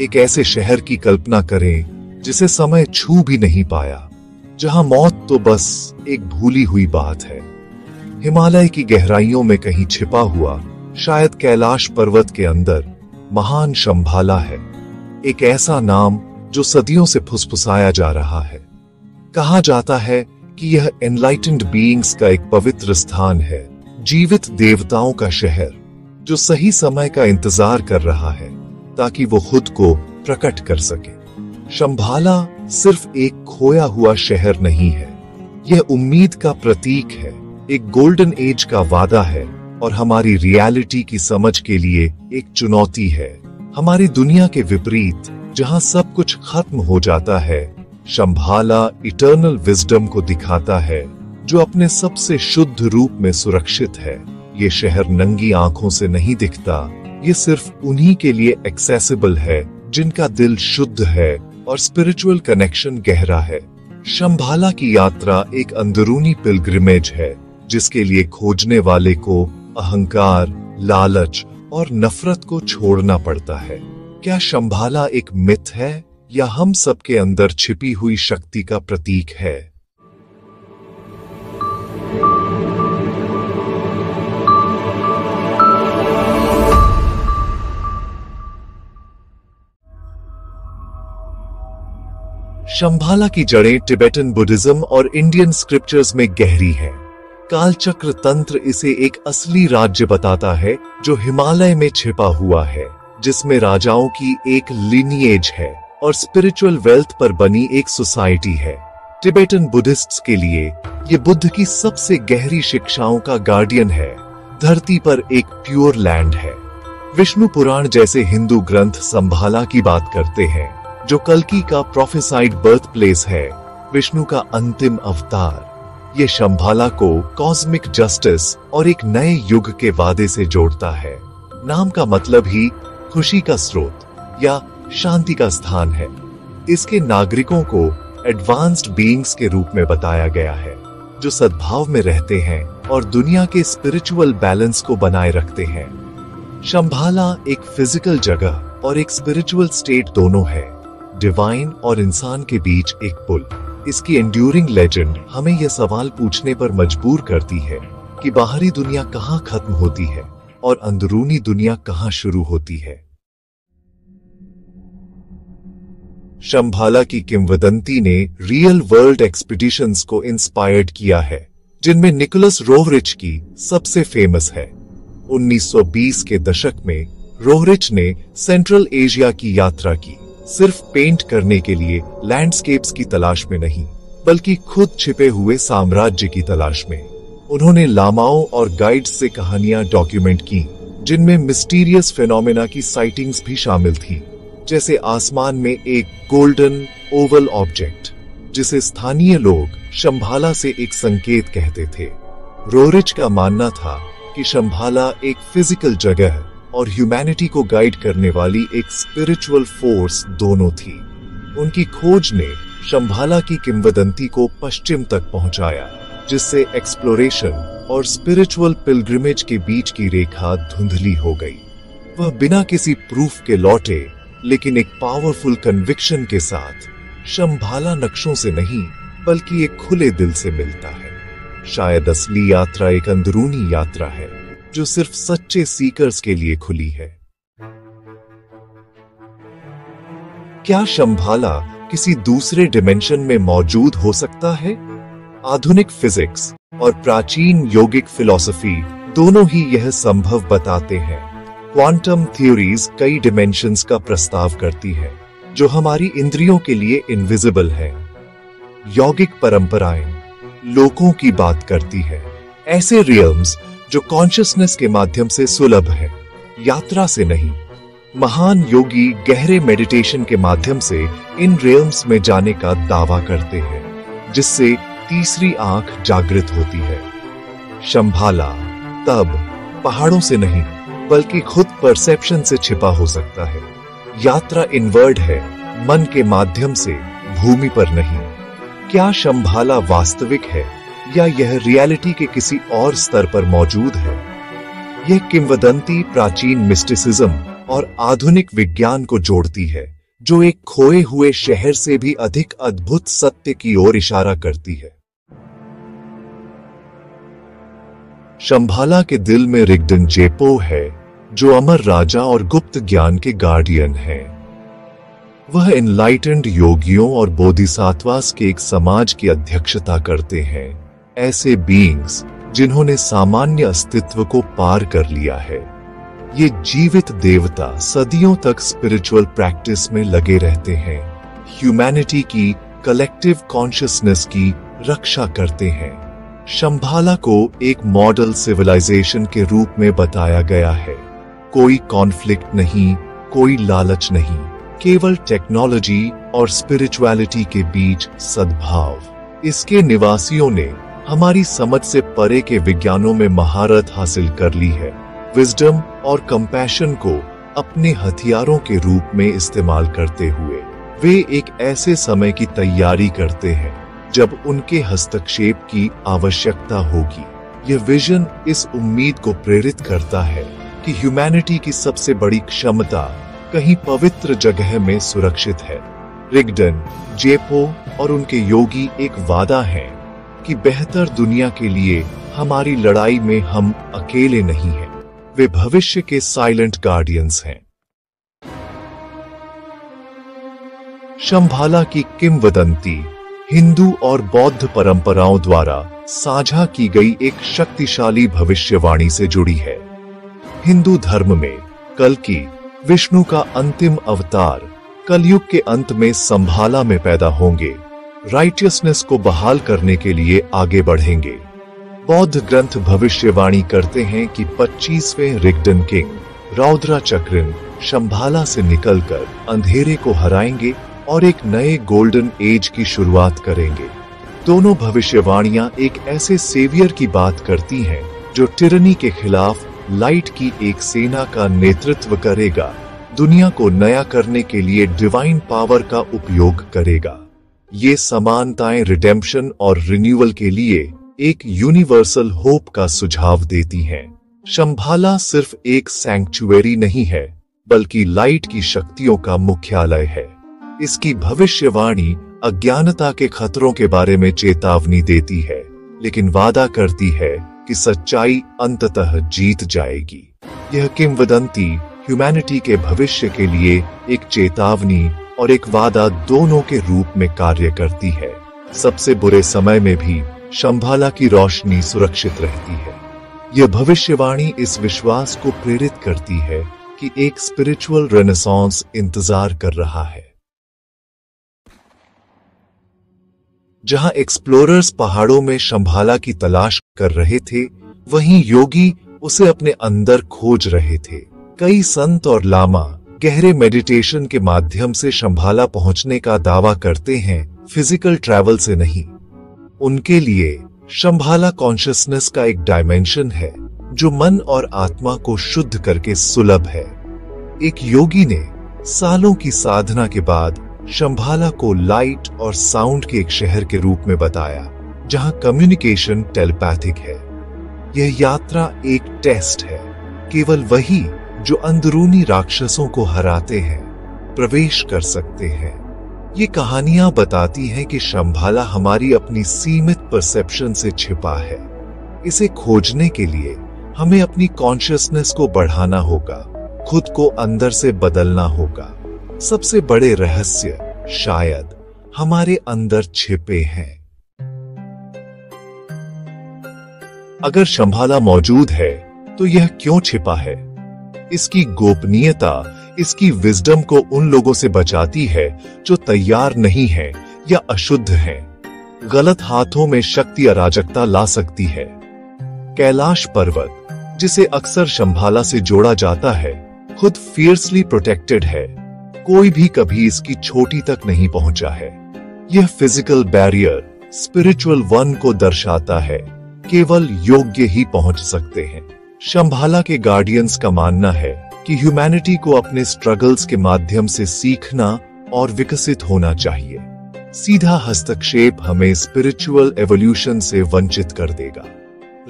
एक ऐसे शहर की कल्पना करें जिसे समय छू भी नहीं पाया, जहां मौत तो बस एक भूली हुई बात है। हिमालय की गहराइयों में कहीं छिपा हुआ, शायद कैलाश पर्वत के अंदर, महान शंभाला है। एक ऐसा नाम जो सदियों से फुसफुसाया जा रहा है। कहा जाता है कि यह एनलाइटेंड बीइंग्स का एक पवित्र स्थान है, जीवित देवताओं का शहर, जो सही समय का इंतजार कर रहा है ताकि वो खुद को प्रकट कर सके। शंभाला सिर्फ एक खोया हुआ शहर नहीं है, यह उम्मीद का प्रतीक है, एक गोल्डन एज का वादा है और हमारी रियलिटी की समझ के लिए एक चुनौती है। हमारी दुनिया के विपरीत, जहां सब कुछ खत्म हो जाता है, शंभाला इटर्नल विजडम को दिखाता है, जो अपने सबसे शुद्ध रूप में सुरक्षित है। ये शहर नंगी आंखों से नहीं दिखता, ये सिर्फ उन्हीं के लिए एक्सेसिबल है जिनका दिल शुद्ध है और स्पिरिचुअल कनेक्शन गहरा है। शंभाला की यात्रा एक अंदरूनी पिलग्रिमेज है, जिसके लिए खोजने वाले को अहंकार, लालच और नफरत को छोड़ना पड़ता है। क्या शंभाला एक मिथ है या हम सबके अंदर छिपी हुई शक्ति का प्रतीक है? शंभाला की जड़ें टिबेटन बुद्धिज्म और इंडियन स्क्रिप्चर्स में गहरी हैं। कालचक्र तंत्र इसे एक असली राज्य बताता है जो हिमालय में छिपा हुआ है, जिसमें राजाओं की एक लिनिएज है और स्पिरिचुअल वेल्थ पर बनी एक सोसाइटी है। टिबेटन बुद्धिस्ट्स के लिए ये बुद्ध की सबसे गहरी शिक्षाओं का गार्डियन है। धरती पर एक प्योर लैंड है। विष्णु पुराण जैसे हिंदू ग्रंथ शंभाला की बात करते हैं, जो कल्कि का प्रोफेसाइड बर्थ प्लेस है, विष्णु का अंतिम अवतार। ये शंभाला को कॉस्मिक जस्टिस और एक नए युग के वादे से जोड़ता है। नाम का मतलब ही खुशी का स्रोत या शांति का स्थान है। इसके नागरिकों को एडवांस्ड बीइंग्स के रूप में बताया गया है, जो सद्भाव में रहते हैं और दुनिया के स्पिरिचुअल बैलेंस को बनाए रखते हैं। शंभाला एक फिजिकल जगह और एक स्पिरिचुअल स्टेट दोनों है, डिवाइन और इंसान के बीच एक पुल। इसकी एंड्यूरिंग लेजेंड हमें यह सवाल पूछने पर मजबूर करती है कि बाहरी दुनिया कहाँ खत्म होती है और अंदरूनी दुनिया कहाँ शुरू होती है। शंभाला की किंवदंती ने रियल वर्ल्ड एक्सपीडिशंस को इंस्पायर्ड किया है, जिनमें निकोलस रोहरिच की सबसे फेमस है। 1920 के दशक में रोहरिच ने सेंट्रल एशिया की यात्रा की, सिर्फ पेंट करने के लिए, लैंडस्केप्स की तलाश में नहीं, बल्कि खुद छिपे हुए साम्राज्य की तलाश में। उन्होंने लामाओं और गाइड्स से कहानियां डॉक्यूमेंट की, जिनमें मिस्टीरियस फिनोमेना की साइटिंग्स भी शामिल थी, जैसे आसमान में एक गोल्डन ओवल ऑब्जेक्ट, जिसे स्थानीय लोग शंभाला से एक संकेत कहते थे। रोहरिच का मानना था कि शंभाला एक फिजिकल जगह और ह्यूमैनिटी को गाइड करने वाली एक स्पिरिचुअल फोर्स दोनों थी। उनकी खोज ने शंभाला की किंवदंती को पश्चिम तक पहुंचाया, जिससे एक्सप्लोरेशन और स्पिरिचुअल पिलग्रिमेज के बीच की रेखा धुंधली हो गई। वह बिना किसी प्रूफ के लौटे, लेकिन एक पावरफुल कन्विक्शन के साथ, शंभाला नक्शों से नहीं बल्कि एक खुले दिल से मिलता है। शायद असली यात्रा एक अंदरूनी यात्रा है, जो सिर्फ सच्चे सीकर्स के लिए खुली है। क्या शंभाला किसी दूसरे डिमेंशन में मौजूद हो सकता है? आधुनिक फिजिक्स और प्राचीन योगिक फिलॉसफी दोनों ही यह संभव बताते हैं। क्वांटम थ्योरीज कई डिमेंशंस का प्रस्ताव करती है, जो हमारी इंद्रियों के लिए इनविजिबल है। यौगिक परंपराएं लोकों की बात करती है, ऐसे रियल्म्स जो कॉन्शियसनेस के माध्यम से सुलभ है, यात्रा से नहीं। महान योगी गहरे मेडिटेशन के माध्यम से इन रियल्म्स में जाने का दावा करते हैं, जिससे तीसरी आंख जागृत होती है। शंभाला तब पहाड़ों से नहीं बल्कि खुद परसेप्शन से छिपा हो सकता है। यात्रा इनवर्ड है, मन के माध्यम से, भूमि पर नहीं। क्या शंभाला वास्तविक है या यह रियलिटी के किसी और स्तर पर मौजूद है? यह किंवदंती प्राचीन मिस्टिसिज्म और आधुनिक विज्ञान को जोड़ती है, जो एक खोए हुए शहर से भी अधिक अद्भुत सत्य की ओर इशारा करती है। शंभाला के दिल में रिगडन जेपो है, जो अमर राजा और गुप्त ज्ञान के गार्डियन हैं। वह एनलाइटेंड योगियों और बोधिसत्वास के एक समाज की अध्यक्षता करते हैं, ऐसे बीइंग्स जिन्होंने सामान्य अस्तित्व को पार कर लिया है। ये जीवित देवता सदियों तक स्पिरिचुअल प्रैक्टिस में लगे रहते हैं, ह्यूमैनिटी की कलेक्टिव कॉन्शियसनेस की रक्षा करते हैं। शंभाला को एक मॉडल सिविलाइजेशन के रूप में बताया गया है। कोई कॉन्फ्लिक्ट नहीं, कोई लालच नहीं, केवल टेक्नोलॉजी और स्पिरिचुअलिटी के बीच सद्भाव। इसके निवासियों ने हमारी समझ से परे के विज्ञानों में महारत हासिल कर ली है। विजडम और कंपैशन को अपने हथियारों के रूप में इस्तेमाल करते हुए वे एक ऐसे समय की तैयारी करते हैं जब उनके हस्तक्षेप की आवश्यकता होगी। यह विजन इस उम्मीद को प्रेरित करता है कि ह्यूमैनिटी की सबसे बड़ी क्षमता कहीं पवित्र जगह में सुरक्षित है। रिगडन, जेपो और उनके योगी एक वादा है कि बेहतर दुनिया के लिए हमारी लड़ाई में हम अकेले नहीं हैं। वे भविष्य के साइलेंट गार्डियंस हैं। शंभाला की किंवदंती हिंदू और बौद्ध परंपराओं द्वारा साझा की गई एक शक्तिशाली भविष्यवाणी से जुड़ी है। हिंदू धर्म में कल्कि, विष्णु का अंतिम अवतार, कलयुग के अंत में संभाला में पैदा होंगे, राइटियसनेस को बहाल करने के लिए आगे बढ़ेंगे। बौद्ध ग्रंथ भविष्यवाणी करते हैं कि 25वें रिगडन किंग रौद्रा चक्रिन शंभाला से निकलकर अंधेरे को हराएंगे और एक नए गोल्डन एज की शुरुआत करेंगे। दोनों भविष्यवाणियां एक ऐसे सेवियर की बात करती हैं जो टिरनी के खिलाफ लाइट की एक सेना का नेतृत्व करेगा, दुनिया को नया करने के लिए डिवाइन पावर का उपयोग करेगा। ये समानताएं रिडेम्पशन और रिन्यूअल के लिए एक यूनिवर्सल होप का सुझाव देती हैं। शंभाला सिर्फ एक सैंक्चुएरी नहीं है, बल्कि लाइट की शक्तियों का मुख्यालय है। इसकी भविष्यवाणी अज्ञानता के खतरों के बारे में चेतावनी देती है, लेकिन वादा करती है कि सच्चाई अंततः जीत जाएगी। यह किंवदंती ह्यूमैनिटी के भविष्य के लिए एक चेतावनी और एक वादा दोनों के रूप में कार्य करती है। सबसे बुरे समय में भी शंभाला की रोशनी सुरक्षित रहती है। यह भविष्यवाणी इस विश्वास को प्रेरित करती है कि एक स्पिरिचुअल रेनेसांस इंतजार कर रहा है। जहां एक्सप्लोरर्स पहाड़ों में शंभाला की तलाश कर रहे थे, वहीं योगी उसे अपने अंदर खोज रहे थे। कई संत और लामा गहरे मेडिटेशन के माध्यम से शंभाला पहुंचने का दावा करते हैं, फिजिकल ट्रैवल से नहीं। उनके लिए शंभाला कॉन्शियसनेस का एक डायमेंशन है जो मन और आत्मा को शुद्ध करके सुलभ है। एक योगी ने सालों की साधना के बाद शंभाला को लाइट और साउंड के एक शहर के रूप में बताया, जहां कम्युनिकेशन टेलीपैथिक है। यह यात्रा एक टेस्ट है। केवल वही जो अंदरूनी राक्षसों को हराते हैं प्रवेश कर सकते हैं। ये कहानियां बताती हैं कि शंभाला हमारी अपनी सीमित परसेप्शन से छिपा है। इसे खोजने के लिए हमें अपनी कॉन्शियसनेस को बढ़ाना होगा, खुद को अंदर से बदलना होगा। सबसे बड़े रहस्य शायद हमारे अंदर छिपे हैं। अगर शंभाला मौजूद है तो यह क्यों छिपा है? इसकी गोपनीयता इसकी विजडम को उन लोगों से बचाती है जो तैयार नहीं हैं या अशुद्ध हैं। गलत हाथों में शक्ति अराजकता ला सकती है। कैलाश पर्वत, जिसे अक्सर शंभाला से जोड़ा जाता है, खुद फियर्सली प्रोटेक्टेड है। कोई भी कभी इसकी चोटी तक नहीं पहुंचा है। यह फिजिकल बैरियर स्पिरिचुअल वन को दर्शाता है। केवल योग्य ही पहुंच सकते हैं। शंभाला के गार्डियंस का मानना है कि ह्यूमैनिटी को अपने स्ट्रगल्स के माध्यम से सीखना और विकसित होना चाहिए। सीधा हस्तक्षेप हमें स्पिरिचुअल एवोल्यूशन से वंचित कर देगा।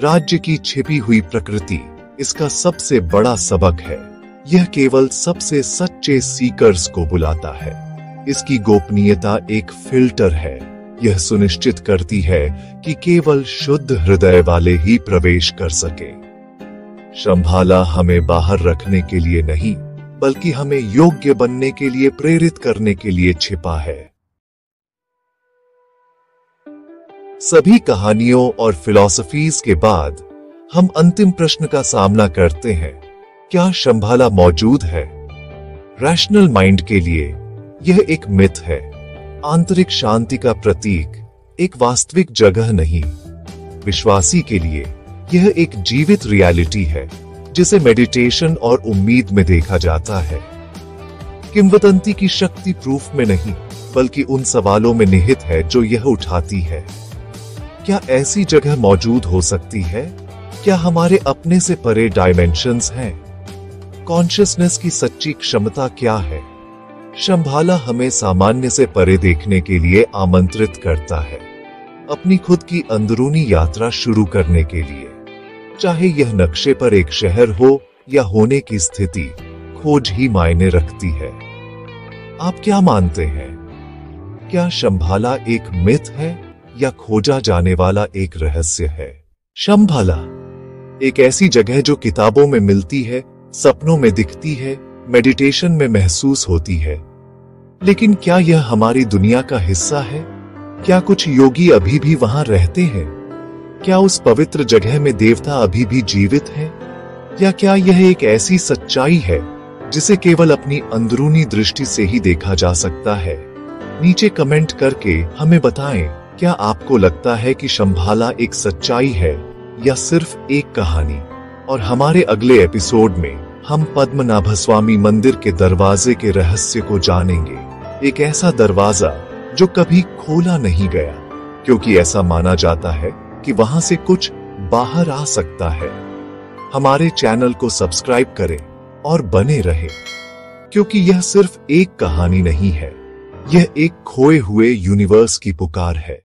राज्य की छिपी हुई प्रकृति इसका सबसे बड़ा सबक है। यह केवल सबसे सच्चे सीकर्स को बुलाता है। इसकी गोपनीयता एक फिल्टर है। यह सुनिश्चित करती है कि केवल शुद्ध हृदय वाले ही प्रवेश कर सके। शंभाला हमें बाहर रखने के लिए नहीं, बल्कि हमें योग्य बनने के लिए प्रेरित करने के लिए छिपा है। सभी कहानियों और फिलॉसफीज के बाद हम अंतिम प्रश्न का सामना करते हैं, क्या शंभाला मौजूद है? रैशनल माइंड के लिए यह एक मिथ है, आंतरिक शांति का प्रतीक, एक वास्तविक जगह नहीं। विश्वासी के लिए यह एक जीवित रियलिटी है, जिसे मेडिटेशन और उम्मीद में देखा जाता है। किंवदंती की शक्ति प्रूफ में नहीं, बल्कि उन सवालों में निहित है जो यह उठाती है। क्या ऐसी जगह मौजूद हो सकती है? क्या हमारे अपने से परे डायमेंशंस हैं? कॉन्शियसनेस की सच्ची क्षमता क्या है? शंभाला हमें सामान्य से परे देखने के लिए आमंत्रित करता है, अपनी खुद की अंदरूनी यात्रा शुरू करने के लिए। चाहे यह नक्शे पर एक शहर हो या होने की स्थिति, खोज ही मायने रखती है। आप क्या मानते हैं? क्या शंभाला एक मिथ है या खोजा जाने वाला एक रहस्य है? शंभाला एक ऐसी जगह जो किताबों में मिलती है, सपनों में दिखती है, मेडिटेशन में महसूस होती है, लेकिन क्या यह हमारी दुनिया का हिस्सा है? क्या कुछ योगी अभी भी वहां रहते हैं? क्या उस पवित्र जगह में देवता अभी भी जीवित है? या क्या यह एक ऐसी सच्चाई है जिसे केवल अपनी अंदरूनी दृष्टि से ही देखा जा सकता है? नीचे कमेंट करके हमें बताएं, क्या आपको लगता है कि शंभाला एक सच्चाई है या सिर्फ एक कहानी? और हमारे अगले एपिसोड में हम पद्मनाभस्वामी मंदिर के दरवाजे के रहस्य को जानेंगे। एक ऐसा दरवाजा जो कभी खोला नहीं गया, क्योंकि ऐसा माना जाता है कि वहां से कुछ बाहर आ सकता है। हमारे चैनल को सब्सक्राइब करें और बने रहें, क्योंकि यह सिर्फ एक कहानी नहीं है, यह एक खोए हुए यूनिवर्स की पुकार है।